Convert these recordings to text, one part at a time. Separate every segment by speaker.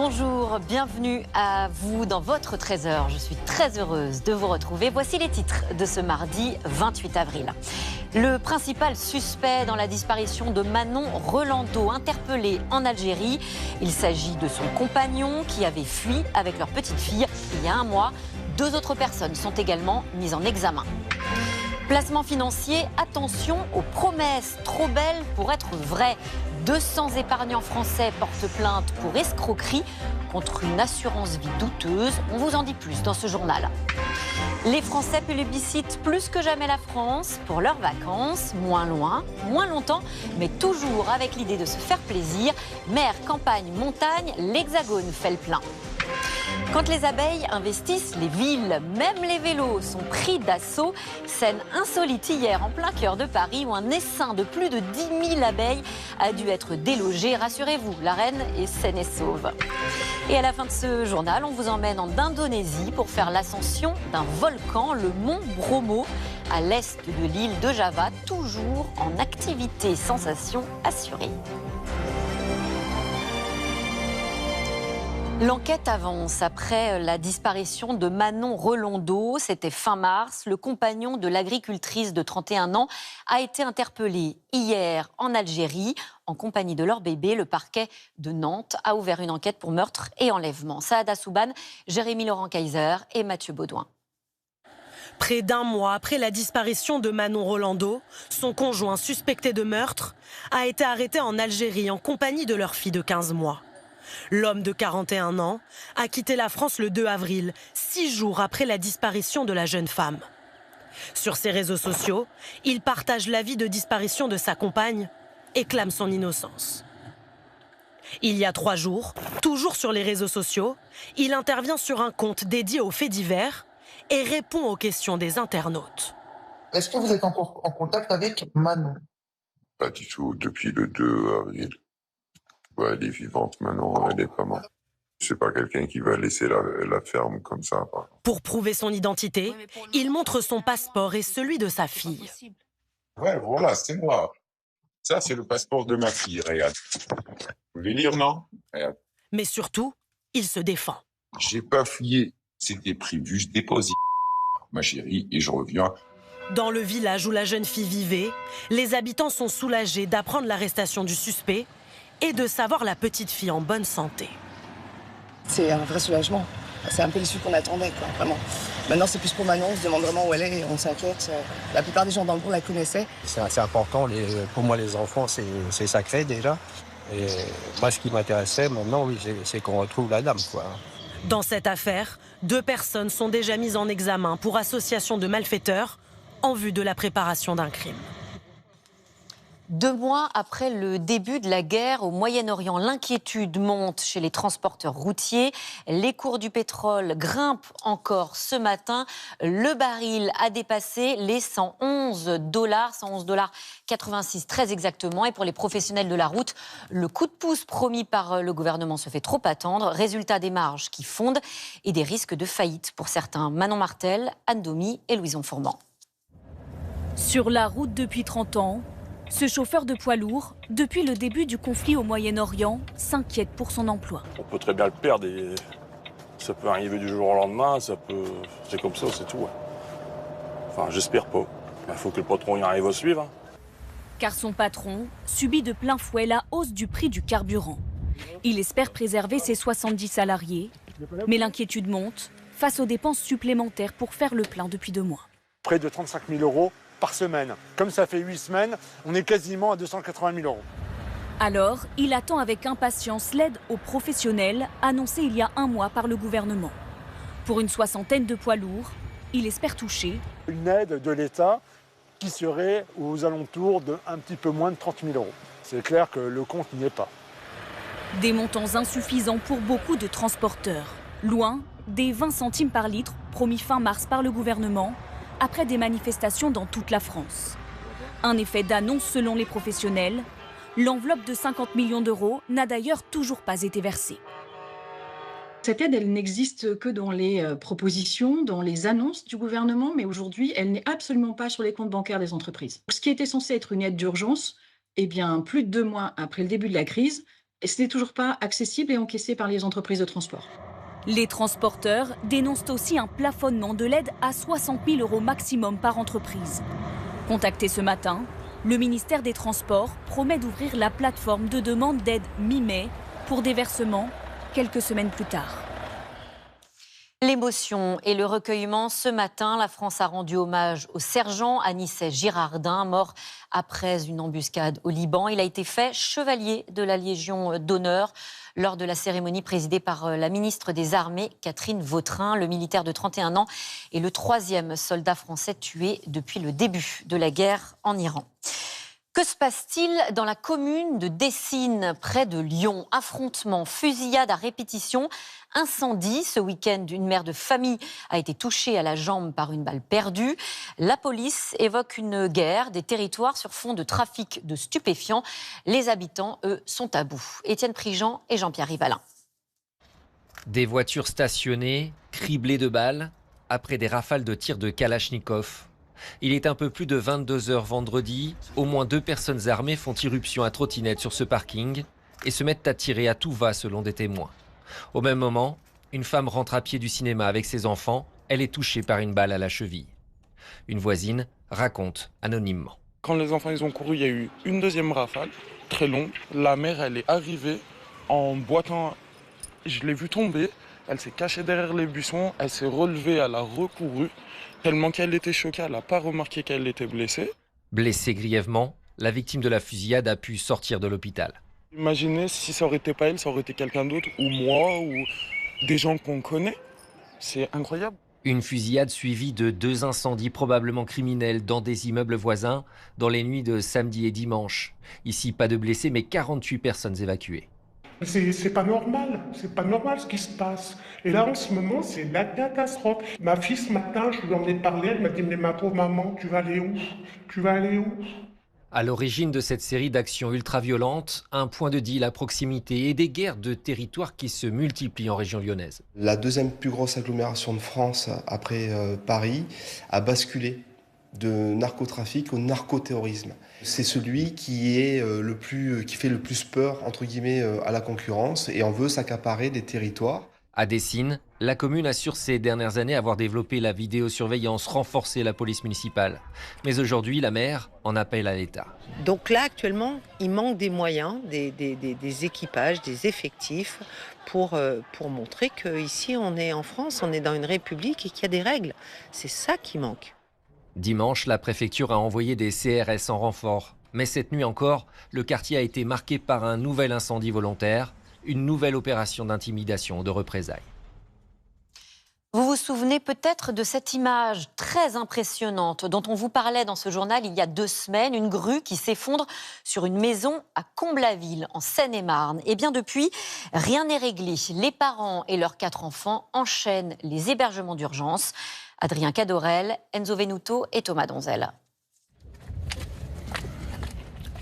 Speaker 1: Bonjour, bienvenue à vous dans votre 13h. Je suis très heureuse de vous retrouver. Voici les titres de ce mardi 28 avril. Le principal suspect dans la disparition de Manon Rolando, interpellé en Algérie. Il s'agit de son compagnon qui avait fui avec leur petite fille il y a un mois. 2 autres personnes sont également mises en examen. Placement financier, attention aux promesses trop belles pour être vraies. 200 épargnants français portent plainte pour escroquerie contre une assurance vie douteuse. On vous en dit plus dans ce journal. Les Français plébiscitent plus que jamais la France pour leurs vacances. Moins loin, moins longtemps, mais toujours avec l'idée de se faire plaisir. Mer, campagne, montagne, l'Hexagone fait le plein. Quand les abeilles investissent les villes, même les vélos sont pris d'assaut. Scène insolite hier en plein cœur de Paris où un essaim de plus de 10 000 abeilles a dû être délogé. Rassurez-vous, la reine est saine et sauve. Et à la fin de ce journal, on vous emmène en Indonésie pour faire l'ascension d'un volcan, le mont Bromo, à l'est de l'île de Java, toujours en activité, sensation assurée. L'enquête avance après la disparition de Manon Rolando. C'était fin mars. Le compagnon de l'agricultrice de 31 ans a été interpellé hier en Algérie en compagnie de leur bébé. Le parquet de Nantes a ouvert une enquête pour meurtre et enlèvement. Saada Souban, Jérémy Laurent-Kaiser et Mathieu Baudouin.
Speaker 2: Près d'un mois après la disparition de Manon Rolando, son conjoint suspecté de meurtre a été arrêté en Algérie en compagnie de leur fille de 15 mois. L'homme de 41 ans a quitté la France le 2 avril, 6 jours après la disparition de la jeune femme. Sur ses réseaux sociaux, il partage l'avis de disparition de sa compagne et clame son innocence. Il y a 3 jours, toujours sur les réseaux sociaux, il intervient sur un compte dédié aux faits divers et répond aux questions des internautes.
Speaker 3: Est-ce que vous êtes encore en contact avec Manon?
Speaker 4: Pas du tout, depuis le 2 avril. Ouais, elle est vivante maintenant, elle est pas morte. C'est pas quelqu'un qui va laisser la ferme comme ça.
Speaker 2: Pour prouver son identité, il montre son passeport et celui de sa fille.
Speaker 4: Ouais, voilà, c'est moi. Ça, c'est le passeport de ma fille, regarde. Vous voulez lire, non? Regarde.
Speaker 2: Mais surtout, il se défend.
Speaker 4: J'ai pas fouillé, c'était prévu, je dépose ma chérie et je reviens.
Speaker 2: Dans le village où la jeune fille vivait, les habitants sont soulagés d'apprendre l'arrestation du suspect et de savoir la petite fille en bonne santé.
Speaker 5: C'est un vrai soulagement. C'est un peu l'issue qu'on attendait, quoi, vraiment. Maintenant, c'est plus pour Manon, on se demande vraiment où elle est, on s'inquiète. La plupart des gens dans le monde la connaissaient.
Speaker 6: C'est assez important, pour moi les enfants, c'est sacré déjà. Et moi, ce qui m'intéressait maintenant, oui, c'est qu'on retrouve la dame, quoi.
Speaker 2: Dans cette affaire, 2 personnes sont déjà mises en examen pour association de malfaiteurs en vue de la préparation d'un crime.
Speaker 1: 2 mois après le début de la guerre au Moyen-Orient, l'inquiétude monte chez les transporteurs routiers. Les cours du pétrole grimpent encore ce matin. Le baril a dépassé les 111 $, 111,86 $ très exactement. Et pour les professionnels de la route, le coup de pouce promis par le gouvernement se fait trop attendre. Résultat, des marges qui fondent et des risques de faillite pour certains. Manon Martel, Anne Domy et Louison Fourment.
Speaker 7: Sur la route depuis 30 ans, ce chauffeur de poids lourd, depuis le début du conflit au Moyen-Orient, s'inquiète pour son emploi.
Speaker 8: On peut très bien le perdre et ça peut arriver du jour au lendemain, c'est comme ça, c'est tout. Ouais. Enfin, j'espère pas. Il faut que le patron y arrive à suivre. Hein.
Speaker 7: Car son patron subit de plein fouet la hausse du prix du carburant. Il espère préserver ses 70 salariés, mais l'inquiétude monte face aux dépenses supplémentaires pour faire le plein depuis 2 mois.
Speaker 9: Près de 35 000 € par semaine. Comme ça fait 8 semaines, on est quasiment à 280 000 €.
Speaker 7: Alors, il attend avec impatience l'aide aux professionnels annoncée il y a 1 mois par le gouvernement. Pour une 60aine de poids lourds, il espère toucher
Speaker 9: Une aide de l'État qui serait aux alentours d'un petit peu moins de 30 000 €. C'est clair que le compte n'y est pas.
Speaker 7: des montants insuffisants pour beaucoup de transporteurs. Loin des 20 centimes par litre promis fin mars par le gouvernement, après des manifestations dans toute la France. Un effet d'annonce selon les professionnels. L'enveloppe de 50 millions d'euros n'a d'ailleurs toujours pas été versée.
Speaker 10: Cette aide, elle n'existe que dans les propositions, dans les annonces du gouvernement, mais aujourd'hui, elle n'est absolument pas sur les comptes bancaires des entreprises. Ce qui était censé être une aide d'urgence, eh bien, plus de 2 mois après le début de la crise, Et ce n'est toujours pas accessible et encaissé par les entreprises de transport.
Speaker 7: Les transporteurs dénoncent aussi un plafonnement de l'aide à 60 000 € maximum par entreprise. Contacté ce matin, le ministère des Transports promet d'ouvrir la plateforme de demande d'aide mi-mai pour des versements quelques semaines plus tard.
Speaker 1: L'émotion et le recueillement. Ce matin, la France a rendu hommage au sergent Anicet Girardin, mort après une embuscade au Liban. Il a été fait chevalier de la Légion d'honneur lors de la cérémonie présidée par la ministre des Armées, Catherine Vautrin. Le militaire de 31 ans est le 3e soldat français tué depuis le début de la guerre en Iran. Que se passe-t-il dans la commune de Dessines, près de Lyon? Affrontements, fusillades à répétition, incendie. Ce week-end, une mère de famille a été touchée à la jambe par une balle perdue. La police évoque une guerre des territoires sur fond de trafic de stupéfiants. Les habitants, eux, sont à bout. Étienne Prigent et Jean-Pierre Rivalin.
Speaker 11: Des voitures stationnées, criblées de balles, après des rafales de tirs de Kalachnikov. Il est un peu plus de 22 h vendredi. Au moins 2 personnes armées font irruption à trottinette sur ce parking et se mettent à tirer à tout va selon des témoins. Au même moment, une femme rentre à pied du cinéma avec ses enfants. Elle est touchée par une balle à la cheville. Une voisine raconte anonymement.
Speaker 12: Quand les enfants ils ont couru, il y a eu une deuxième rafale, très longue. La mère, elle est arrivée en boitant. Je l'ai vue tomber. Elle s'est cachée derrière les buissons. Elle s'est relevée, elle a recouru. Tellement qu'elle était choquée, elle n'a pas remarqué qu'elle était blessée.
Speaker 11: Blessée grièvement, la victime de la fusillade a pu sortir de l'hôpital.
Speaker 12: Imaginez si ça aurait été pas elle, ça aurait été quelqu'un d'autre, ou moi, ou des gens qu'on connaît. C'est incroyable.
Speaker 11: Une fusillade suivie de 2 incendies probablement criminels dans des immeubles voisins dans les nuits de samedi et dimanche. Ici, pas de blessés, mais 48 personnes évacuées.
Speaker 13: C'est pas normal ce qui se passe. Et là, en ce moment, c'est la catastrophe. Ma fille, ce matin, je lui en ai parlé, elle m'a dit « Mais ma pauvre maman, tu vas aller où? Tu vas aller où ?»
Speaker 11: À l'origine de cette série d'actions ultra-violentes, un point de deal à proximité et des guerres de territoire qui se multiplient en région lyonnaise.
Speaker 14: La deuxième plus grosse agglomération de France, après Paris, a basculé de narcotrafic au narcoterrorisme. C'est celui qui fait le plus peur, entre guillemets, à la concurrence et en veut s'accaparer des territoires.
Speaker 11: À Dessines, la commune assure ces dernières années avoir développé la vidéosurveillance, renforcé la police municipale. Mais aujourd'hui, la maire en appelle à l'État.
Speaker 15: Donc là, actuellement, il manque des moyens, des équipages, des effectifs pour montrer qu'ici, on est en France, on est dans une république et qu'il y a des règles. C'est ça qui manque.
Speaker 11: Dimanche, la préfecture a envoyé des CRS en renfort. Mais cette nuit encore, le quartier a été marqué par un nouvel incendie volontaire, une nouvelle opération d'intimidation, de représailles.
Speaker 1: Vous vous souvenez peut-être de cette image très impressionnante dont on vous parlait dans ce journal il y a 2 semaines, une grue qui s'effondre sur une maison à Comble-la-Ville, en Seine-et-Marne. Eh bien depuis, rien n'est réglé. Les parents et leurs 4 enfants enchaînent les hébergements d'urgence. Adrien Cadorel, Enzo Venuto et Thomas Donzel.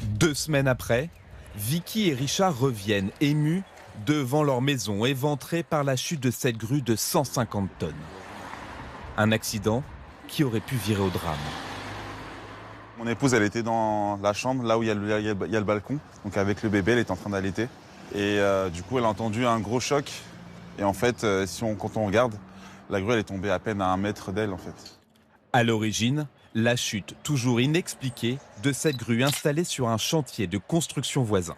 Speaker 16: 2 semaines après, Vicky et Richard reviennent émus devant leur maison éventrée par la chute de cette grue de 150 tonnes. Un accident qui aurait pu virer au drame.
Speaker 17: Mon épouse, elle était dans la chambre, là où il y a le balcon. Donc avec le bébé, elle était en train d'allaiter. Et du coup, elle a entendu un gros choc. Et en fait, quand on regarde, la grue, elle est tombée à peine à 1 mètre d'elle, en fait.
Speaker 16: À l'origine, la chute toujours inexpliquée de cette grue installée sur un chantier de construction voisin.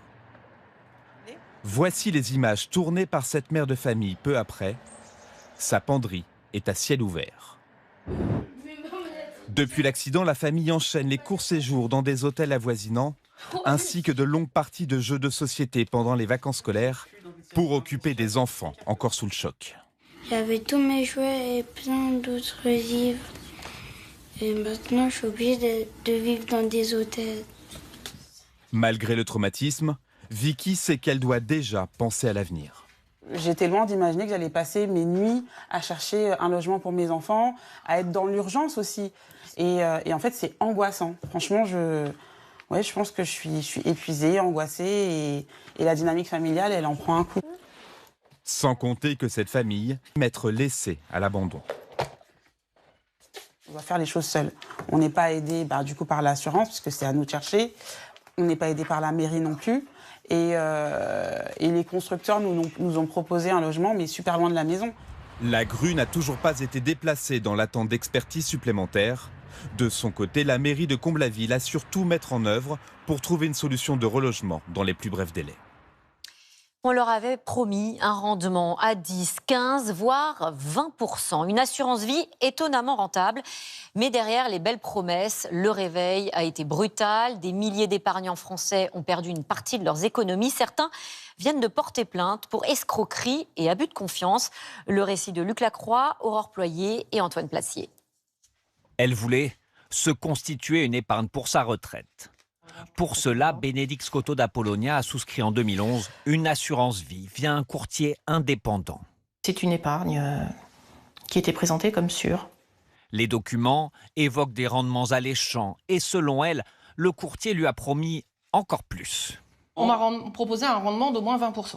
Speaker 16: Voici les images tournées par cette mère de famille peu après. Sa penderie est à ciel ouvert. Depuis l'accident, la famille enchaîne les courts séjours dans des hôtels avoisinants, ainsi que de longues parties de jeux de société pendant les vacances scolaires, pour occuper des enfants encore sous le choc.
Speaker 18: J'avais tous mes jouets et plein d'autres livres. Et maintenant, je suis obligée de vivre dans des hôtels.
Speaker 16: Malgré le traumatisme, Vicky sait qu'elle doit déjà penser à l'avenir.
Speaker 19: J'étais loin d'imaginer que j'allais passer mes nuits à chercher un logement pour mes enfants, à être dans l'urgence aussi. Et en fait, c'est angoissant. Franchement, je pense que je suis épuisée, angoissée, et la dynamique familiale, elle en prend un coup.
Speaker 16: Sans compter que cette famille va être laissée à l'abandon.
Speaker 19: On doit faire les choses seuls. On n'est pas aidé du coup par l'assurance, puisque c'est à nous de chercher. On n'est pas aidé par la mairie non plus. Et les constructeurs nous ont proposé un logement, mais super loin de la maison.
Speaker 16: La grue n'a toujours pas été déplacée dans l'attente d'expertise supplémentaire. De son côté, la mairie de Comble-la-Ville assure tout mettre en œuvre pour trouver une solution de relogement dans les plus brefs délais.
Speaker 1: On leur avait promis un rendement à 10, 15, voire 20%. Une assurance vie étonnamment rentable. Mais derrière les belles promesses, le réveil a été brutal. Des milliers d'épargnants français ont perdu une partie de leurs économies. Certains viennent de porter plainte pour escroquerie et abus de confiance. Le récit de Luc Lacroix, Aurore Ployer et Antoine Placier.
Speaker 20: Elle voulait se constituer une épargne pour sa retraite. Pour cela, Bénédicte Scotto d'Apollonia a souscrit en 2011 une assurance vie via un courtier indépendant.
Speaker 21: C'est une épargne qui était présentée comme sûre.
Speaker 20: Les documents évoquent des rendements alléchants et selon elle, le courtier lui a promis encore plus.
Speaker 21: On m'a proposé un rendement d'au moins 20%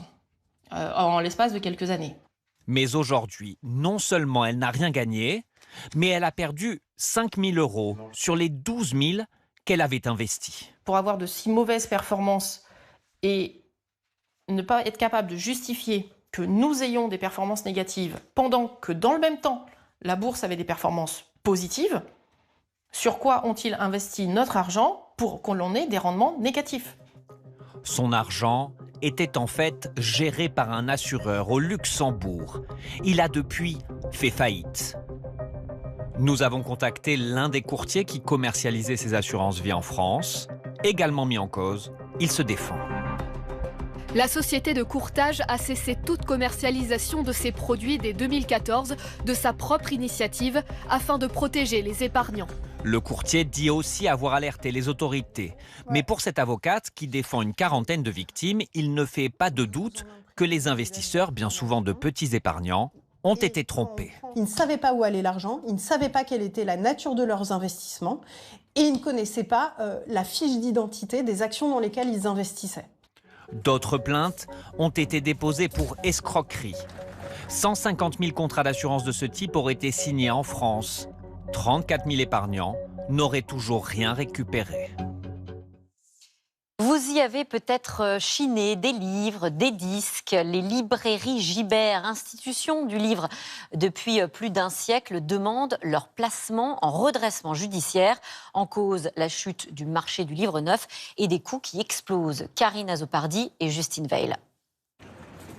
Speaker 21: en l'espace de quelques années.
Speaker 20: Mais aujourd'hui, non seulement elle n'a rien gagné, mais elle a perdu 5 000 € sur les 12 000 qu'elle avait investis.
Speaker 21: Pour avoir de si mauvaises performances et ne pas être capable de justifier que nous ayons des performances négatives pendant que dans le même temps, la bourse avait des performances positives, sur quoi ont-ils investi notre argent pour qu'on ait des rendements négatifs ?
Speaker 20: Son argent était en fait géré par un assureur au Luxembourg. Il a depuis fait faillite. Nous avons contacté l'un des courtiers qui commercialisait ces assurances vie en France. Également mis en cause, il se défend.
Speaker 22: La société de courtage a cessé toute commercialisation de ses produits dès 2014 de sa propre initiative afin de protéger les épargnants.
Speaker 20: Le courtier dit aussi avoir alerté les autorités. Mais pour cette avocate qui défend une quarantaine de victimes, il ne fait pas de doute que les investisseurs, bien souvent de petits épargnants, ont été trompés.
Speaker 23: Ils ne savaient pas où allait l'argent, ils ne savaient pas quelle était la nature de leurs investissements et ils ne connaissaient pas la fiche d'identité des actions dans lesquelles ils investissaient.
Speaker 20: D'autres plaintes ont été déposées pour escroquerie. 150 000 contrats d'assurance de ce type auraient été signés en France. 34 000 épargnants n'auraient toujours rien récupéré.
Speaker 1: Vous y avez peut-être chiné des livres, des disques. Les librairies Gibert, institution du livre depuis plus d'un siècle, demandent leur placement en redressement judiciaire. En cause, la chute du marché du livre neuf et des coûts qui explosent. Karine Azopardi et Justine Veil.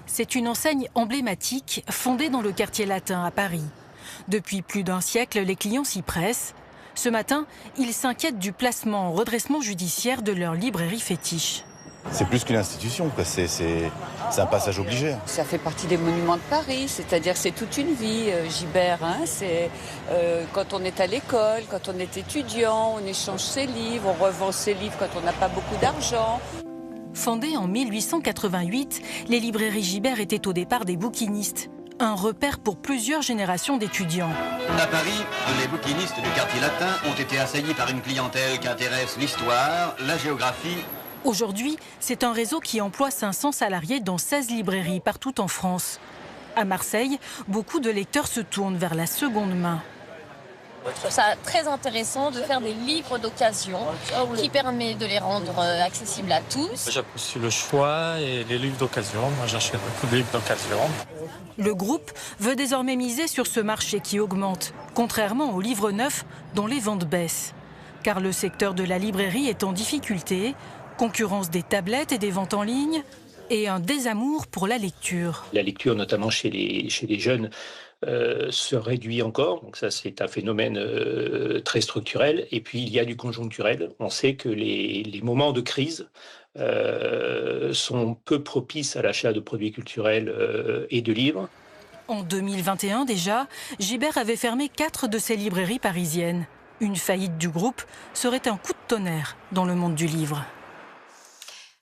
Speaker 2: C'est une enseigne emblématique fondée dans le quartier latin à Paris. Depuis plus d'un siècle, les clients s'y pressent. Ce matin, ils s'inquiètent du placement en redressement judiciaire de leur librairie fétiche.
Speaker 24: C'est plus qu'une institution, quoi. C'est un passage obligé.
Speaker 25: Ça fait partie des monuments de Paris, c'est-à-dire c'est toute une vie, Gibert. C'est quand on est à l'école, quand on est étudiant, on échange ses livres, on revend ses livres quand on n'a pas beaucoup d'argent.
Speaker 2: Fondées en 1888, les librairies Gibert étaient au départ des bouquinistes. Un repère pour plusieurs générations d'étudiants.
Speaker 26: À Paris, les bouquinistes du quartier latin ont été assaillis par une clientèle qui intéresse l'histoire, la géographie.
Speaker 2: Aujourd'hui, c'est un réseau qui emploie 500 salariés dans 16 librairies partout en France. À Marseille, beaucoup de lecteurs se tournent vers la seconde main.
Speaker 27: Je trouve ça très intéressant de faire des livres d'occasion qui permet de les rendre accessibles à tous.
Speaker 28: J'apprécie le choix et les livres d'occasion. Moi, j'achète beaucoup de livres d'occasion.
Speaker 2: Le groupe veut désormais miser sur ce marché qui augmente, contrairement aux livres neufs dont les ventes baissent. Car le secteur de la librairie est en difficulté, concurrence des tablettes et des ventes en ligne, et un désamour pour la lecture.
Speaker 29: La lecture, notamment chez les jeunes, se réduit encore. Donc ça, c'est un phénomène très structurel. Et puis, il y a du conjoncturel. On sait que les moments de crise sont peu propices à l'achat de produits culturels et de livres.
Speaker 2: En 2021 déjà, Gibert avait fermé 4 de ses librairies parisiennes. Une faillite du groupe serait un coup de tonnerre dans le monde du livre.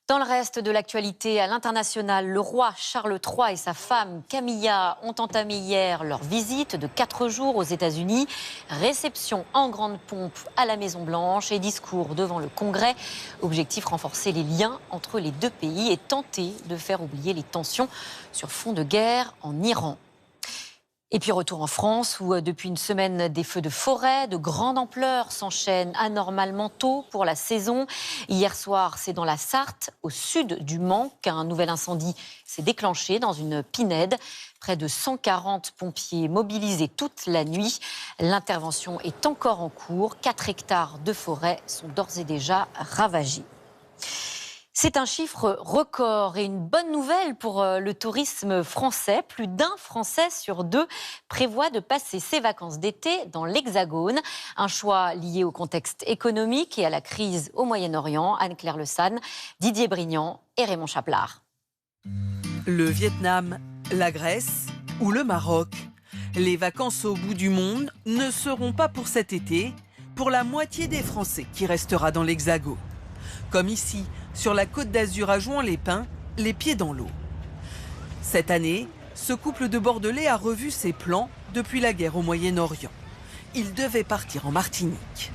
Speaker 1: Dans le reste de l'actualité, à l'international, le roi Charles III et sa femme Camilla ont entamé hier leur visite de 4 jours aux États-Unis. Réception en grande pompe à la Maison-Blanche et discours devant le Congrès. Objectif, renforcer les liens entre les deux pays et tenter de faire oublier les tensions sur fond de guerre en Iran. Et puis retour en France où depuis une semaine des feux de forêt de grande ampleur s'enchaînent anormalement tôt pour la saison. Hier soir, c'est dans la Sarthe, au sud du Mans, qu'un nouvel incendie s'est déclenché dans une pinède. Près de 140 pompiers mobilisés toute la nuit. L'intervention est encore en cours. 4 hectares de forêt sont d'ores et déjà ravagés. C'est un chiffre record et une bonne nouvelle pour le tourisme français. Plus d'un Français sur 2 prévoit de passer ses vacances d'été dans l'Hexagone. Un choix lié au contexte économique et à la crise au Moyen-Orient. Anne-Claire Le San, Didier Brignant et Raymond Chaplard.
Speaker 3: Le Vietnam, la Grèce ou le Maroc. Les vacances au bout du monde ne seront pas pour cet été, pour la moitié des Français qui restera dans l'Hexagone. Comme ici, sur la côte d'Azur à Jouan-les-Pins, les pieds dans l'eau. Cette année, ce couple de Bordelais a revu ses plans depuis la guerre au Moyen-Orient. Il devait partir en Martinique.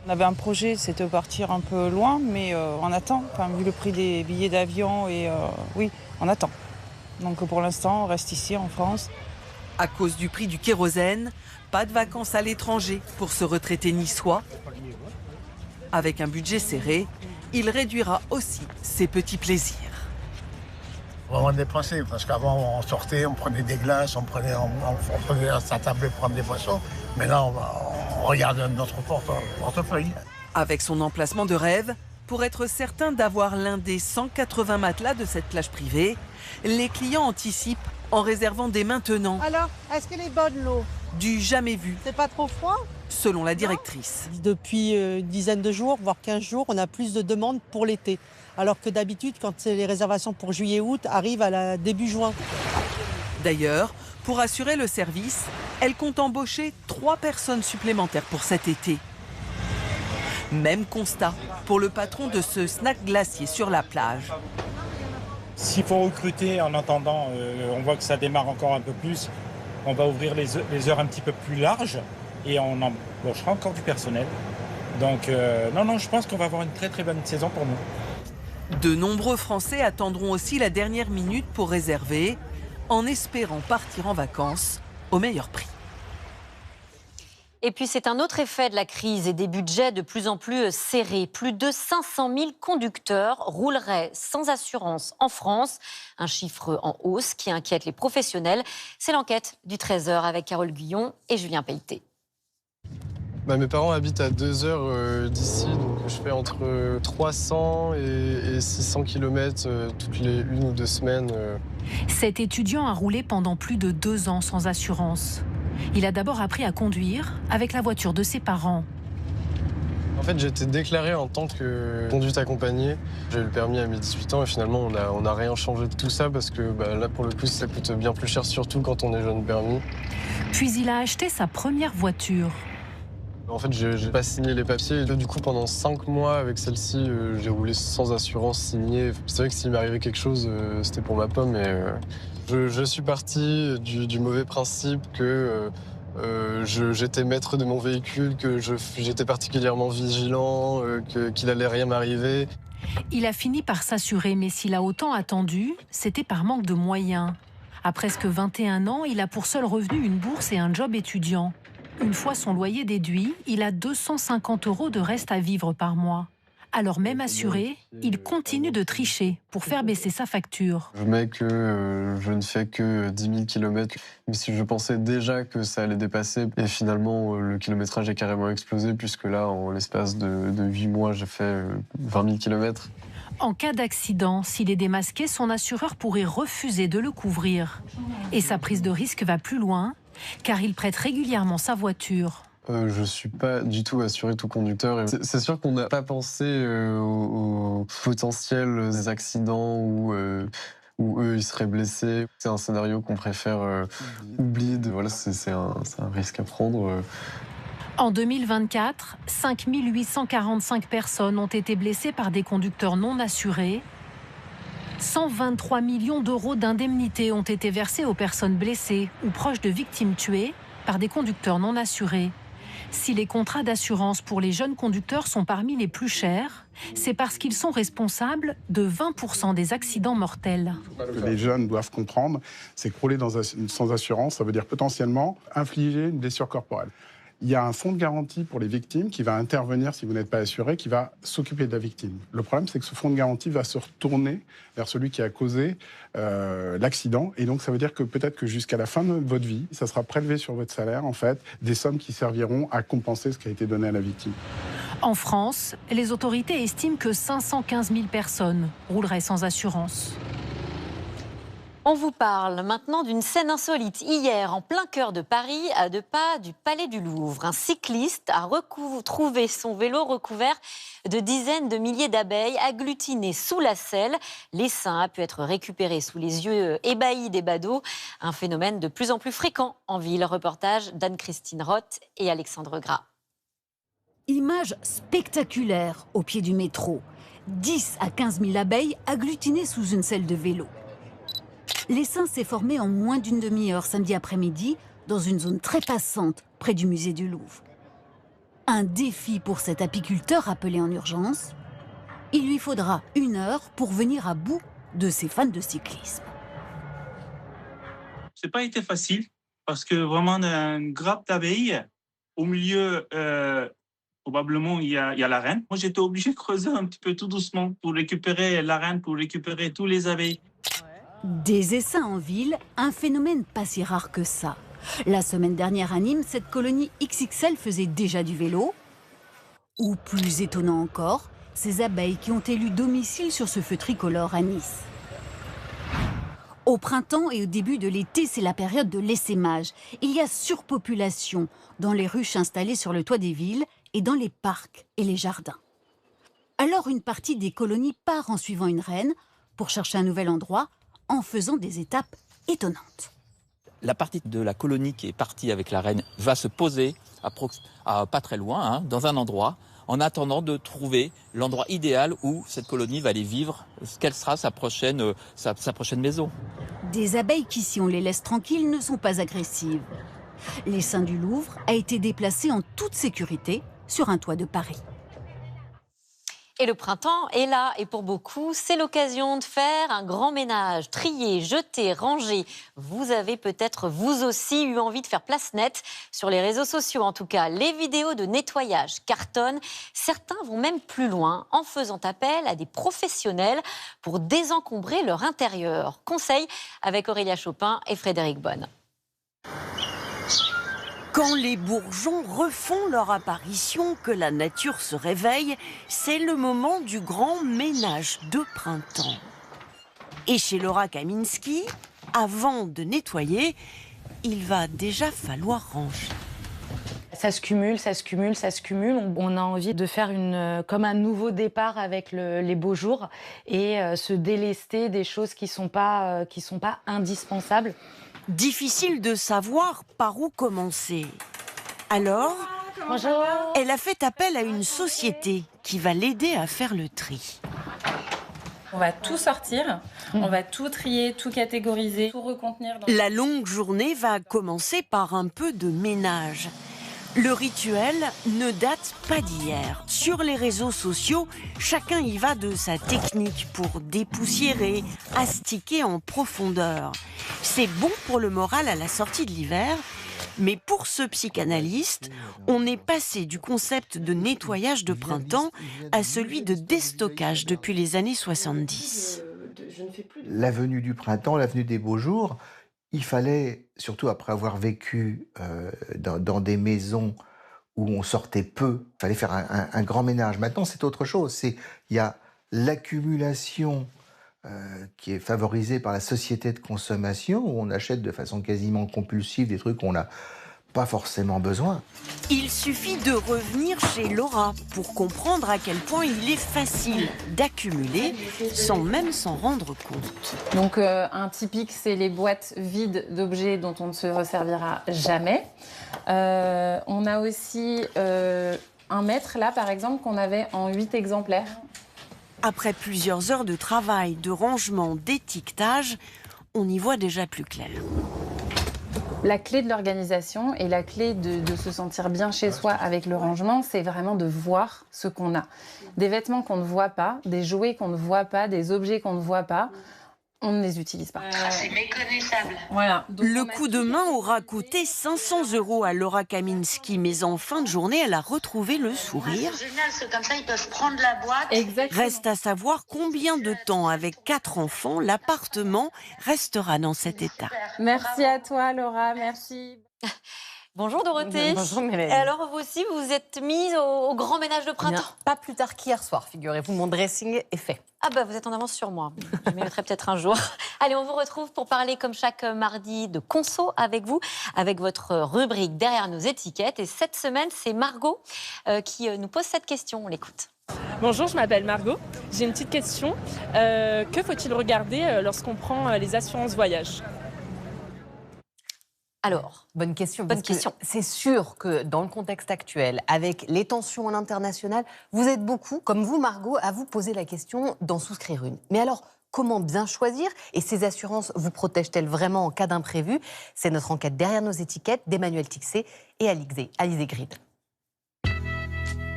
Speaker 19: On avait un projet, c'était de partir un peu loin, mais on attend. Enfin, vu le prix des billets d'avion, et oui, on attend. Donc pour l'instant, on reste ici en France.
Speaker 3: À cause du prix du kérosène, pas de vacances à l'étranger pour ce retraité niçois. Avec un budget serré, il réduira aussi ses petits plaisirs.
Speaker 4: On va dépenser parce qu'avant on sortait, on prenait des glaces, on prenait à sa table pour prendre des poissons. Mais là on regarde notre portefeuille.
Speaker 3: Avec son emplacement de rêve, pour être certain d'avoir l'un des 180 matelas de cette plage privée, les clients anticipent en réservant dès maintenant.
Speaker 5: Alors, est-ce qu'elle est bonne l'eau?
Speaker 3: Du jamais vu.
Speaker 5: C'est pas trop froid?
Speaker 3: Selon la directrice.
Speaker 5: Depuis une dizaine de jours, voire 15 jours, on a plus de demandes pour l'été. Alors que d'habitude, quand les réservations pour juillet-août arrivent à début juin.
Speaker 3: D'ailleurs, pour assurer le service, elle compte embaucher 3 personnes supplémentaires pour cet été. Même constat pour le patron de ce snack glacier sur la plage.
Speaker 6: S'il faut recruter en attendant, on voit que ça démarre encore un peu plus, on va ouvrir les heures un petit peu plus larges. Et on embauchera encore du personnel. Donc non, je pense qu'on va avoir une très très bonne saison pour nous.
Speaker 3: De nombreux Français attendront aussi la dernière minute pour réserver, en espérant partir en vacances au meilleur prix.
Speaker 1: Et puis c'est un autre effet de la crise et des budgets de plus en plus serrés. Plus de 500 000 conducteurs rouleraient sans assurance en France. Un chiffre en hausse qui inquiète les professionnels. C'est l'enquête du Trésor avec Carole Guyon et Julien Pelleté.
Speaker 7: Mes parents habitent à 2 heures d'ici, donc je fais entre 300 et 600 km toutes les 1 ou 2 semaines.
Speaker 8: Cet étudiant a roulé pendant plus de 2 ans sans assurance. Il a d'abord appris à conduire avec la voiture de ses parents.
Speaker 7: En fait, j'ai été déclaré en tant que conduite accompagnée. J'ai eu le permis à mes 18 ans et finalement, on n'a rien changé de tout ça parce que là, pour le coup, ça coûte bien plus cher, surtout quand on est jeune permis.
Speaker 8: Puis il a acheté sa première voiture.
Speaker 7: En fait, j'ai pas signé les papiers. Du coup, pendant 5 mois, avec celle-ci, j'ai roulé sans assurance signée. C'est vrai que s'il m'arrivait quelque chose, c'était pour ma pomme. Mais je suis parti du mauvais principe que j'étais maître de mon véhicule, que j'étais particulièrement vigilant, qu'il allait rien m'arriver.
Speaker 8: Il a fini par s'assurer, mais s'il a autant attendu, c'était par manque de moyens. À presque 21 ans, il a pour seul revenu une bourse et un job étudiant. Une fois son loyer déduit, il a 250 € de reste à vivre par mois. Alors même assuré, il continue de tricher pour faire baisser sa facture.
Speaker 7: Je mets que je ne fais que 10 000 km, même si je pensais déjà que ça allait dépasser. Et finalement, le kilométrage est carrément explosé, puisque là, en l'espace de 8 mois, j'ai fait 20 000 km.
Speaker 8: En cas d'accident, s'il est démasqué, son assureur pourrait refuser de le couvrir. Et sa prise de risque va plus loin, car il prête régulièrement sa voiture.
Speaker 7: Je ne suis pas du tout assuré tout conducteur. C'est sûr qu'on n'a pas pensé aux potentiels accidents où eux ils seraient blessés. C'est un scénario qu'on préfère oublier. Voilà, c'est un risque à prendre.
Speaker 8: En 2024, 5 845 personnes ont été blessées par des conducteurs non assurés. 123 millions d'euros d'indemnités ont été versés aux personnes blessées ou proches de victimes tuées par des conducteurs non assurés. Si les contrats d'assurance pour les jeunes conducteurs sont parmi les plus chers, c'est parce qu'ils sont responsables de 20% des accidents mortels.
Speaker 9: Ce que les jeunes doivent comprendre, c'est que rouler sans assurance, ça veut dire potentiellement infliger une blessure corporelle. Il y a un fonds de garantie pour les victimes qui va intervenir si vous n'êtes pas assuré, qui va s'occuper de la victime. Le problème, c'est que ce fonds de garantie va se retourner vers celui qui a causé l'accident. Et donc, ça veut dire que peut-être que jusqu'à la fin de votre vie, ça sera prélevé sur votre salaire, en fait, des sommes qui serviront à compenser ce qui a été donné à la victime.
Speaker 8: En France, les autorités estiment que 515 000 personnes rouleraient sans assurance.
Speaker 1: On vous parle maintenant d'une scène insolite. Hier, en plein cœur de Paris, à 2 pas du Palais du Louvre, un cycliste a retrouvé son vélo recouvert de dizaines de milliers d'abeilles agglutinées sous la selle. L'essaim a pu être récupéré sous les yeux ébahis des badauds. Un phénomène de plus en plus fréquent en ville. Reportage d'Anne-Christine Roth et Alexandre Gras.
Speaker 10: Image spectaculaire au pied du métro. 10 à 15 000 abeilles agglutinées sous une selle de vélo. L'essaim s'est formé en moins d'une demi-heure samedi après-midi dans une zone très passante près du musée du Louvre. Un défi pour cet apiculteur appelé en urgence. Il lui faudra 1 heure pour venir à bout de ses fans de cyclisme.
Speaker 11: C'est pas été facile parce que vraiment on a une grappe d'abeilles au milieu. Probablement il y a la reine. Moi j'étais obligé de creuser un petit peu tout doucement pour récupérer la reine, pour récupérer tous les abeilles.
Speaker 10: Des essaims en ville, un phénomène pas si rare que ça. La semaine dernière à Nîmes, cette colonie XXL faisait déjà du vélo. Ou plus étonnant encore, ces abeilles qui ont élu domicile sur ce feu tricolore à Nice. Au printemps et au début de l'été, c'est la période de l'essaimage. Il y a surpopulation dans les ruches installées sur le toit des villes et dans les parcs et les jardins. Alors une partie des colonies part en suivant une reine pour chercher un nouvel endroit, en faisant des étapes étonnantes.
Speaker 12: La partie de la colonie qui est partie avec la reine va se poser à pas très loin, dans un endroit, en attendant de trouver l'endroit idéal où cette colonie va aller vivre, quelle sera sa prochaine maison.
Speaker 10: Des abeilles qui, si on les laisse tranquilles, ne sont pas agressives. L'essaim du Louvre a été déplacé en toute sécurité sur un toit de Paris.
Speaker 1: Et le printemps est là, et pour beaucoup, c'est l'occasion de faire un grand ménage, trier, jeter, ranger. Vous avez peut-être vous aussi eu envie de faire place nette, sur les réseaux sociaux en tout cas. Les vidéos de nettoyage cartonnent. Certains vont même plus loin, en faisant appel à des professionnels pour désencombrer leur intérieur. Conseil avec Aurélia Chopin et Frédéric Bonne.
Speaker 13: Quand les bourgeons refont leur apparition, que la nature se réveille, c'est le moment du grand ménage de printemps. Et chez Laura Kaminski, avant de nettoyer, il va déjà falloir ranger.
Speaker 14: Ça se cumule, ça se cumule, ça se cumule. On a envie de faire comme un nouveau départ avec les beaux jours et se délester des choses qui sont pas indispensables.
Speaker 13: Difficile de savoir par où commencer. Alors,
Speaker 14: bonjour.
Speaker 13: Elle a fait appel à une société qui va l'aider à faire le tri.
Speaker 15: On va tout sortir, on va tout trier, tout catégoriser, tout recontenir.
Speaker 13: La longue journée va commencer par un peu de ménage. Le rituel ne date pas d'hier. Sur les réseaux sociaux, chacun y va de sa technique pour dépoussiérer, astiquer en profondeur. C'est bon pour le moral à la sortie de l'hiver, mais pour ce psychanalyste, on est passé du concept de nettoyage de printemps à celui de déstockage depuis les années 70.
Speaker 17: L'avenue du printemps, l'avenue des beaux jours, il fallait, surtout après avoir vécu dans des maisons où on sortait peu, il fallait faire un grand ménage. Maintenant, c'est autre chose. Il y a l'accumulation qui est favorisée par la société de consommation, où on achète de façon quasiment compulsive des trucs qu'on n'a pas forcément besoin.
Speaker 13: Il suffit de revenir chez Laura pour comprendre à quel point il est facile d'accumuler sans même s'en rendre compte.
Speaker 15: Donc un typique, c'est les boîtes vides d'objets dont on ne se resservira jamais. On a aussi un mètre, là par exemple, qu'on avait en 8 exemplaires.
Speaker 13: Après plusieurs heures de travail, de rangement, d'étiquetage, on y voit déjà plus clair.
Speaker 15: La clé de l'organisation et la clé de se sentir bien chez soi avec le rangement, c'est vraiment de voir ce qu'on a. Des vêtements qu'on ne voit pas, des jouets qu'on ne voit pas, des objets qu'on ne voit pas, on ne les utilise pas.
Speaker 27: C'est méconnaissable.
Speaker 15: Voilà.
Speaker 13: Le coup de main aura coûté 500 € à Laura Kaminski, mais en fin de journée, elle a retrouvé le sourire.
Speaker 27: C'est génial, c'est comme ça, ils peuvent prendre la boîte.
Speaker 15: Exactement.
Speaker 13: Reste à savoir combien de temps, avec 4 enfants, l'appartement restera dans cet état.
Speaker 15: Merci à toi, Laura, merci.
Speaker 1: Bonjour Dorothée.
Speaker 16: Bonjour Mélanie.
Speaker 1: Et alors vous aussi, vous vous êtes mise au grand ménage de printemps?
Speaker 16: Pas plus tard qu'hier soir, figurez-vous, mon dressing est fait.
Speaker 1: Ah bah vous êtes en avance sur moi. Je m'y mettrai peut-être un jour. Allez, on vous retrouve pour parler comme chaque mardi de conso avec vous, avec votre rubrique Derrière nos étiquettes. Et cette semaine, c'est Margot qui nous pose cette question. On l'écoute.
Speaker 18: Bonjour, je m'appelle Margot. J'ai une petite question. Que faut-il regarder lorsqu'on prend les assurances voyage ?
Speaker 1: Alors,
Speaker 16: bonne question.
Speaker 1: Bonne question.
Speaker 16: C'est sûr que dans le contexte actuel, avec les tensions à l'international, vous êtes beaucoup, comme vous Margot, à vous poser la question d'en souscrire une. Mais alors, comment bien choisir? Et ces assurances vous protègent-elles vraiment en cas d'imprévu? C'est notre enquête Derrière nos étiquettes d'Emmanuel Tixet et Alizé Grid.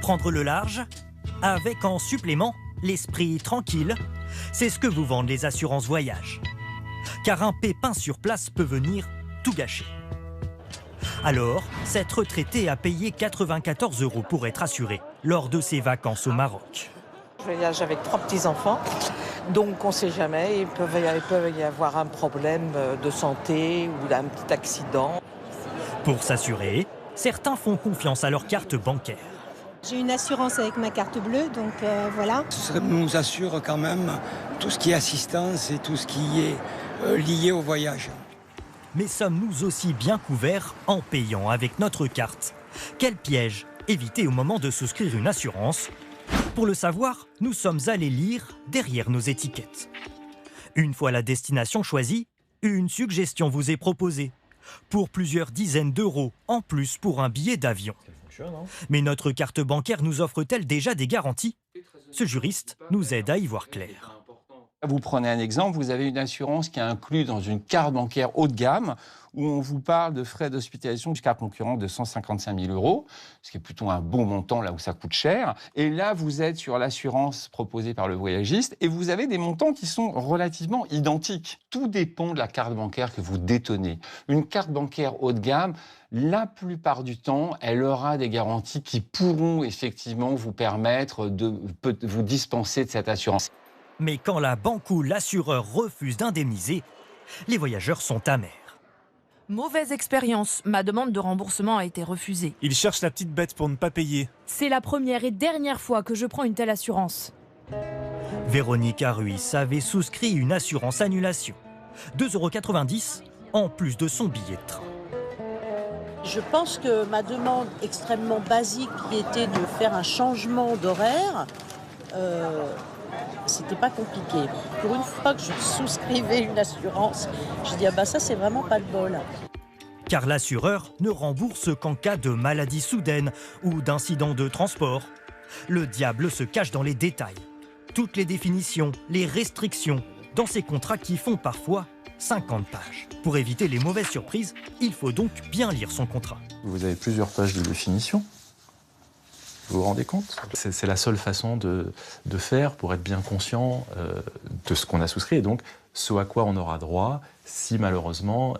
Speaker 20: Prendre le large, avec en supplément l'esprit tranquille, c'est ce que vous vendent les assurances voyage. Car un pépin sur place peut venir tout gâcher. Alors, cette retraitée a payé 94 € pour être assurée lors de ses vacances au Maroc.
Speaker 21: Je voyage avec 3 petits-enfants, donc on ne sait jamais, il peut y avoir un problème de santé ou un petit accident.
Speaker 20: Pour s'assurer, certains font confiance à leur carte bancaire.
Speaker 22: J'ai une assurance avec ma carte bleue, donc voilà.
Speaker 23: Ça nous assure quand même tout ce qui est assistance et tout ce qui est lié au voyage.
Speaker 20: Mais sommes-nous aussi bien couverts en payant avec notre carte? Quel piège éviter au moment de souscrire une assurance? Pour le savoir, nous sommes allés lire derrière nos étiquettes. Une fois la destination choisie, une suggestion vous est proposée. Pour plusieurs dizaines d'euros en plus pour un billet d'avion. Mais notre carte bancaire nous offre-t-elle déjà des garanties? Ce juriste nous aide à y voir clair.
Speaker 24: Vous prenez un exemple, vous avez une assurance qui est inclue dans une carte bancaire haut de gamme où on vous parle de frais d'hospitalisation jusqu'à concurrent de 155 000 €, ce qui est plutôt un bon montant là où ça coûte cher. Et là, vous êtes sur l'assurance proposée par le voyagiste et vous avez des montants qui sont relativement identiques. Tout dépend de la carte bancaire que vous détenez. Une carte bancaire haut de gamme, la plupart du temps, elle aura des garanties qui pourront effectivement vous permettre de vous dispenser de cette assurance.
Speaker 20: Mais quand la banque ou l'assureur refuse d'indemniser, les voyageurs sont amers.
Speaker 25: Mauvaise expérience, ma demande de remboursement a été refusée.
Speaker 26: Il cherche la petite bête pour ne pas payer.
Speaker 25: C'est la première et dernière fois que je prends une telle assurance.
Speaker 20: Véronique Ruiz avait souscrit une assurance annulation. 2,90 € en plus de son billet de train.
Speaker 5: Je pense que ma demande extrêmement basique qui était de faire un changement d'horaire, c'était pas compliqué. Pour une fois que je souscrivais une assurance, je dis ah bah ça c'est vraiment pas le bol.
Speaker 20: Car l'assureur ne rembourse qu'en cas de maladie soudaine ou d'incident de transport. Le diable se cache dans les détails. Toutes les définitions, les restrictions, dans ces contrats qui font parfois 50 pages. Pour éviter les mauvaises surprises, il faut donc bien lire son contrat.
Speaker 30: Vous avez plusieurs pages de définition. Vous vous rendez compte? C'est la seule façon de faire pour être bien conscient de ce qu'on a souscrit et donc ce à quoi on aura droit si malheureusement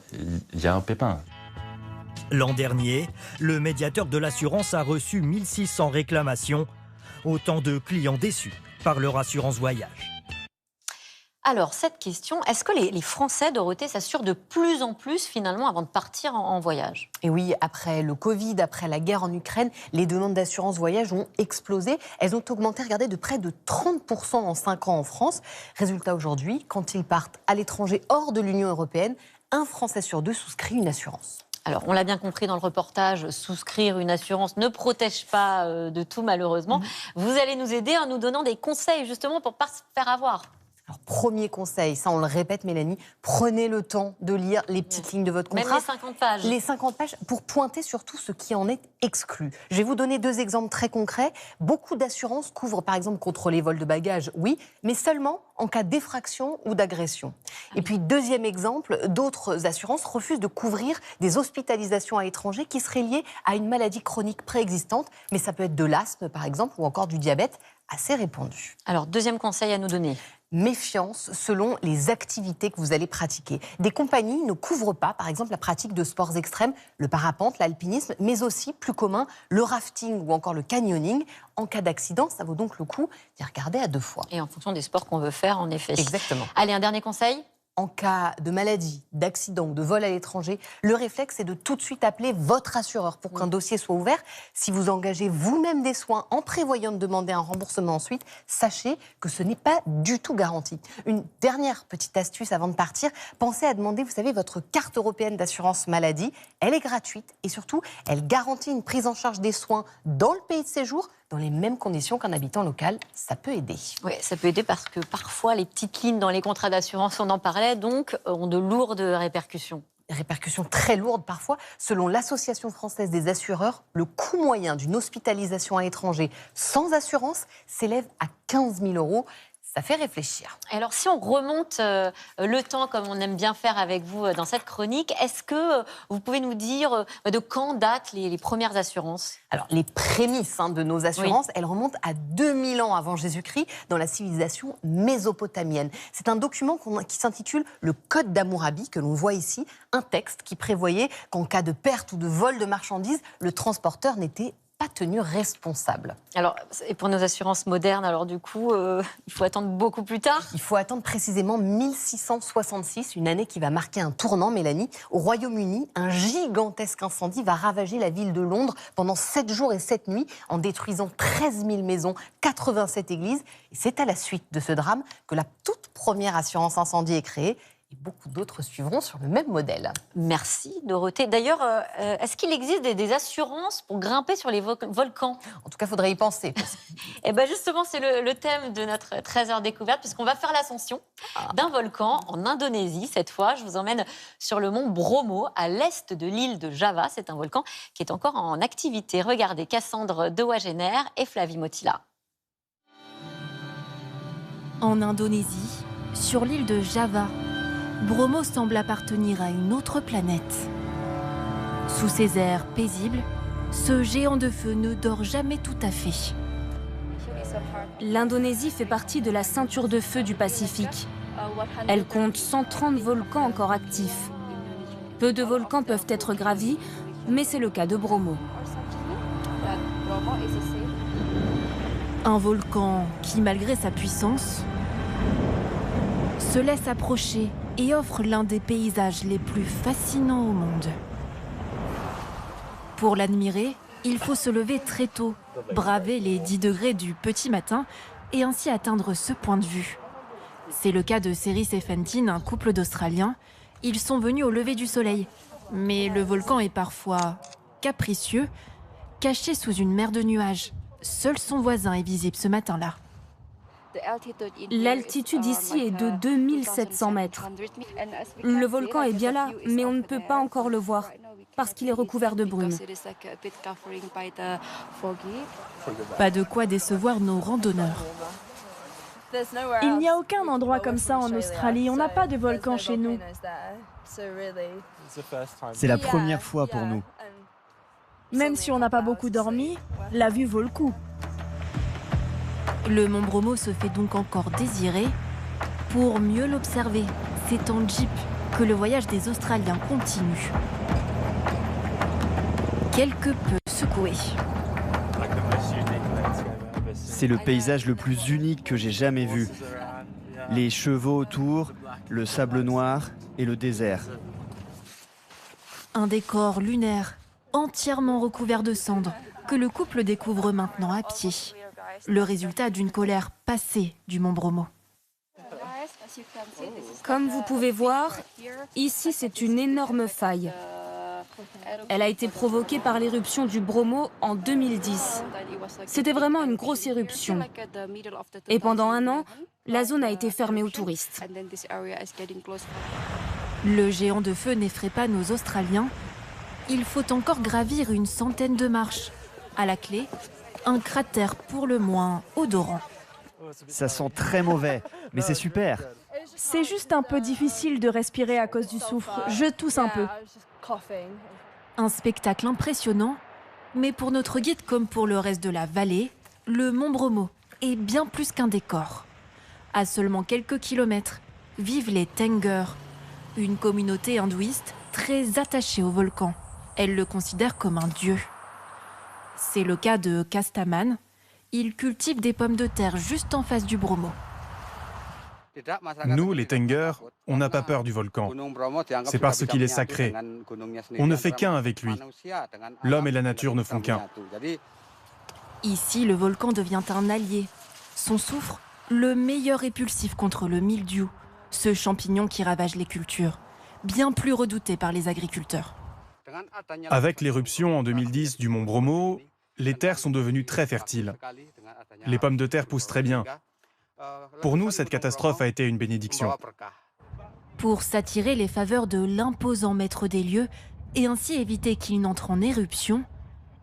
Speaker 30: il y a un pépin.
Speaker 20: L'an dernier, le médiateur de l'assurance a reçu 1600 réclamations. Autant de clients déçus par leur assurance voyage.
Speaker 1: Alors, cette question, est-ce que les Français, Dorothée, s'assurent de plus en plus, finalement, avant de partir en voyage?
Speaker 16: Et oui, après le Covid, après la guerre en Ukraine, les demandes d'assurance voyage ont explosé. Elles ont augmenté, regardez, de près de 30% en 5 ans en France. Résultat aujourd'hui, quand ils partent à l'étranger hors de l'Union européenne, un Français sur 2 souscrit une assurance.
Speaker 1: Alors, on l'a bien compris dans le reportage, souscrire une assurance ne protège pas de tout, malheureusement. Vous allez nous aider en nous donnant des conseils, justement, pour ne pas se faire avoir.
Speaker 16: Alors, Premier conseil, ça on le répète Mélanie, prenez le temps de lire les petites lignes de votre contrat.
Speaker 1: Même les 50 pages.
Speaker 16: Les 50 pages pour pointer surtout ce qui en est exclu. Je vais vous donner 2 exemples très concrets. Beaucoup d'assurances couvrent par exemple contre les vols de bagages, oui, mais seulement en cas d'effraction ou d'agression. Et puis 2e exemple, d'autres assurances refusent de couvrir des hospitalisations à l'étranger qui seraient liées à une maladie chronique préexistante, mais ça peut être de l'asthme par exemple ou encore du diabète assez répandu.
Speaker 1: Alors 2e conseil à nous donner.
Speaker 16: Méfiance selon les activités que vous allez pratiquer. Des compagnies ne couvrent pas, par exemple, la pratique de sports extrêmes, le parapente, l'alpinisme, mais aussi, plus commun, le rafting ou encore le canyoning. En cas d'accident, ça vaut donc le coup d'y regarder à 2 fois.
Speaker 1: Et en fonction des sports qu'on veut faire, en effet.
Speaker 16: Exactement.
Speaker 1: Allez, un dernier conseil.
Speaker 16: En cas de maladie, d'accident ou de vol à l'étranger, le réflexe est de tout de suite appeler votre assureur pour qu'un dossier soit ouvert. Si vous engagez vous-même des soins en prévoyant de demander un remboursement ensuite, sachez que ce n'est pas du tout garanti. Une dernière petite astuce avant de partir, pensez à demander, vous savez, votre carte européenne d'assurance maladie. Elle est gratuite et surtout, elle garantit une prise en charge des soins dans le pays de séjour, dans les mêmes conditions qu'un habitant local. Ça peut aider.
Speaker 1: Oui, ça peut aider parce que parfois les petites lignes dans les contrats d'assurance, on en parlait, donc ont de lourdes répercussions.
Speaker 16: Répercussions très lourdes parfois. Selon l'Association française des assureurs, le coût moyen d'une hospitalisation à l'étranger sans assurance s'élève à 15 000 €. Ça fait réfléchir.
Speaker 1: Et alors, si on remonte le temps, comme on aime bien faire avec vous dans cette chronique, est-ce que vous pouvez nous dire de quand datent les premières assurances?
Speaker 16: Alors, les prémices de nos assurances, elles remontent à 2000 ans avant Jésus-Christ, dans la civilisation mésopotamienne. C'est un document qui s'intitule le Code d'Hammurabi, que l'on voit ici, un texte qui prévoyait qu'en cas de perte ou de vol de marchandises, le transporteur n'était pas tenu responsable.
Speaker 1: Alors, et pour nos assurances modernes, alors du coup, il faut attendre beaucoup plus tard?
Speaker 16: Il faut attendre précisément 1666, une année qui va marquer un tournant, Mélanie. Au Royaume-Uni, un gigantesque incendie va ravager la ville de Londres pendant 7 jours et 7 nuits, en détruisant 13 000 maisons, 87 églises. Et c'est à la suite de ce drame que la toute première assurance incendie est créée. Et beaucoup d'autres suivront sur le même modèle.
Speaker 1: Merci Dorothée. D'ailleurs, est-ce qu'il existe des assurances pour grimper sur les volcans?
Speaker 16: En tout cas, il faudrait y penser.
Speaker 1: Et bien justement, c'est le thème de notre Trésor découverte, puisqu'on va faire l'ascension d'un volcan en Indonésie. Cette fois, je vous emmène sur le mont Bromo, à l'est de l'île de Java. C'est un volcan qui est encore en activité. Regardez, Cassandre de Wagener et Flavie Motila.
Speaker 25: En Indonésie, sur l'île de Java, Bromo semble appartenir à une autre planète. Sous ses airs paisibles, ce géant de feu ne dort jamais tout à fait.
Speaker 2: L'Indonésie fait partie de la ceinture de feu du Pacifique. Elle compte 130 volcans encore actifs. Peu de volcans peuvent être gravis, mais c'est le cas de Bromo.
Speaker 25: Un volcan qui, malgré sa puissance, se laisse approcher et offre l'un des paysages les plus fascinants au monde. Pour l'admirer, il faut se lever très tôt, braver les 10 degrés du petit matin et ainsi atteindre ce point de vue. C'est le cas de Ceris et Fenton, un couple d'Australiens. Ils sont venus au lever du soleil. Mais le volcan est parfois capricieux, caché sous une mer de nuages. Seul son voisin est visible ce matin-là.
Speaker 2: L'altitude ici est de 2700 mètres. Le volcan est bien là, mais on ne peut pas encore le voir, parce qu'il est recouvert de brume.
Speaker 25: Pas de quoi décevoir nos randonneurs.
Speaker 3: Il n'y a aucun endroit comme ça en Australie, on n'a pas de volcan chez nous.
Speaker 4: C'est la première fois pour nous.
Speaker 3: Même si on n'a pas beaucoup dormi, la vue vaut le coup.
Speaker 25: Le mont Bromo se fait donc encore désirer. Pour mieux l'observer, c'est en jeep que le voyage des Australiens continue. Quelque peu secoué.
Speaker 4: C'est le paysage le plus unique que j'ai jamais vu. Les chevaux autour, le sable noir et le désert.
Speaker 25: Un décor lunaire, entièrement recouvert de cendres, que le couple découvre maintenant à pied. Le résultat d'une colère passée du mont Bromo.
Speaker 2: Comme vous pouvez voir, ici c'est une énorme faille. Elle a été provoquée par l'éruption du Bromo en 2010. C'était vraiment une grosse éruption. Et pendant 1 an, la zone a été fermée aux touristes.
Speaker 25: Le géant de feu n'effraie pas nos Australiens. Il faut encore gravir une centaine de marches. À la clé, un cratère pour le moins odorant.
Speaker 4: Ça sent très mauvais, mais c'est super.
Speaker 3: C'est juste un peu difficile de respirer à cause du soufre. Je tousse un peu.
Speaker 25: Un spectacle impressionnant, mais pour notre guide comme pour le reste de la vallée, le Mont Bromo est bien plus qu'un décor. À seulement quelques kilomètres, vivent les Tengers, une communauté hindouiste très attachée au volcan. Elle le considère comme un dieu. C'est le cas de Kastaman. Il cultive des pommes de terre juste en face du Bromo.
Speaker 6: Nous, les Tengers, on n'a pas peur du volcan. C'est parce qu'il est sacré. On ne fait qu'un avec lui. L'homme et la nature ne font qu'un.
Speaker 25: Ici, le volcan devient un allié. Son soufre, le meilleur répulsif contre le mildiou, ce champignon qui ravage les cultures, bien plus redouté par les agriculteurs.
Speaker 6: Avec l'éruption en 2010 du mont Bromo, les terres sont devenues très fertiles. Les pommes de terre poussent très bien. Pour nous, cette catastrophe a été une bénédiction.
Speaker 25: Pour s'attirer les faveurs de l'imposant maître des lieux et ainsi éviter qu'il n'entre en éruption,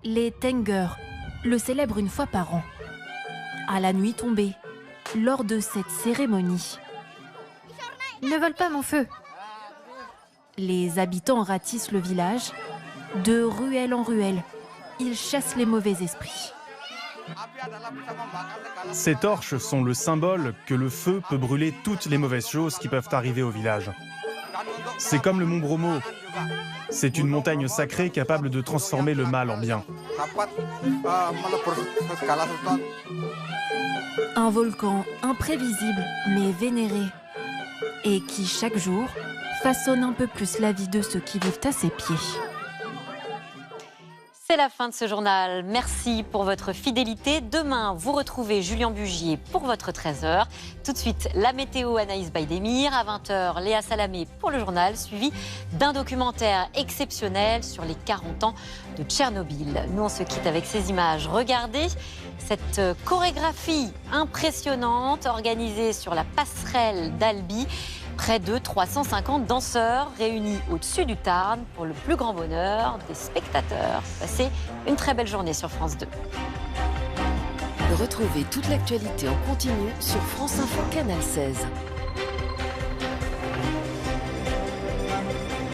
Speaker 25: les Tengers le célèbrent une fois par an. À la nuit tombée, lors de cette cérémonie. Ne vole pas mon feu! Les habitants ratissent le village. De ruelle en ruelle, ils chassent les mauvais esprits.
Speaker 6: Ces torches sont le symbole que le feu peut brûler toutes les mauvaises choses qui peuvent arriver au village. C'est comme le mont Bromo. C'est une montagne sacrée capable de transformer le mal en bien.
Speaker 25: Un volcan imprévisible mais vénéré et qui chaque jour façonne un peu plus la vie de ceux qui vivent à ses pieds.
Speaker 1: C'est la fin de ce journal. Merci pour votre fidélité. Demain, vous retrouvez Julien Bugier pour votre 13h. Tout de suite, la météo Anaïs Baïdemir. À 20h, Léa Salamé pour le journal, suivi d'un documentaire exceptionnel sur les 40 ans de Tchernobyl. Nous, on se quitte avec ces images. Regardez cette chorégraphie impressionnante organisée sur la passerelle d'Albi. Près de 350 danseurs réunis au-dessus du Tarn pour le plus grand bonheur des spectateurs. Passez une très belle journée sur France 2.
Speaker 7: Retrouvez toute l'actualité en continu sur France Info Canal 16.